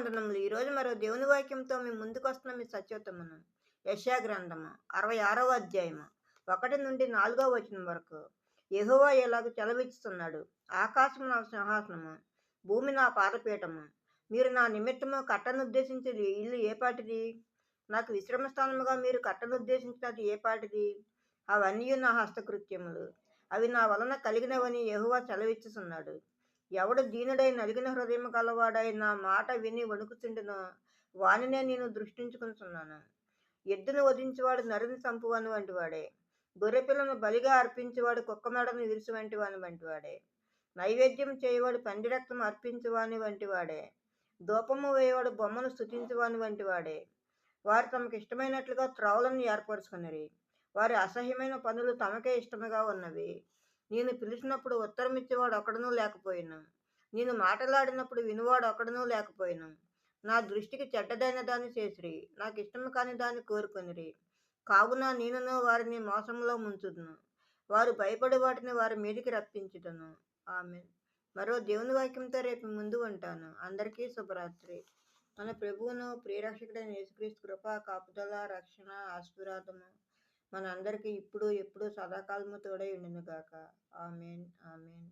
వందనములు. ఈరోజు మరో దేవుని వాక్యంతో మీ ముందుకు వస్తున్న మీ సత్యోత్తమును. యెషయా గ్రంథము 66వ అధ్యాయము 1-4వ వచనం వరకు. యెహోవా ఇలాగ సెలవిస్తున్నాడు. ఆకాశము నా సింహాసనము, భూమి నా పాదపీఠము. మీరు నా నిమిత్తము కట్టనుద్దేశించిన ఇల్లు ఏపాటిది? నాకు విశ్రమ స్థానముగా మీరు కట్టనుద్దేశించినది ఏపాటిది? అవన్నీ నా హస్తకృత్యములు. అవి నా వలన కలిగినవని యెహోవా సెలవిచ్చుచున్నాడు. ఎవడు దీనుడై నలిగిన హృదయము గలవాడై నా మాట విని వణుకుచుండునో వానినే నేను దృష్టించుకొనుచున్నాను. ఎద్దును వధించువాడు నరుని చంపువాని వంటివాడే. గొర్రెపిల్లను బలిగా అర్పించువాడు కుక్కమెడను విరుసు వంటి వాని వంటివాడే. నైవేద్యం చేయవాడు పంది రక్తం అర్పించువాని వంటివాడే. ధూపము వేయవాడు బొమ్మను స్తుతించువాని వంటివాడే. వారు తమకు ఇష్టమైనట్లుగా త్రోవలను ఏర్పరచుకునిరి. వారి అసహ్యమైన పనులు తమకే ఇష్టముగా ఉన్నవి. నేను పిలిచినప్పుడు ఉత్తరమిచ్చేవాడు ఒకడునూ లేకపోయిను. నేను మాటలాడినప్పుడు వినువాడు ఒకడునూ లేకపోయిను. నా దృష్టికి చెడ్డదైన దాన్ని చేసిరి, నాకు ఇష్టము కాని దాన్ని కోరుకొనిరి. కావున నేనును వారిని మోసంలో ముంచుదును. వారు భయపడి వాటిని వారి మీదికి రప్పించుదును. ఆమేన్. మరో దేవుని వాక్యంతో రేపు ముందు ఉంటాను. అందరికీ శుభరాత్రి. మన ప్రభువును ప్రియరక్షకుడైన యేసుక్రీస్తు కృప, కాపుదల, రక్షణ, ఆశీర్వాదము మన అందరికీ ఇప్పుడు ఎప్పుడు సదాకాలము తోడై ఉండును గాక. ఆమేన్. ఆమేన్.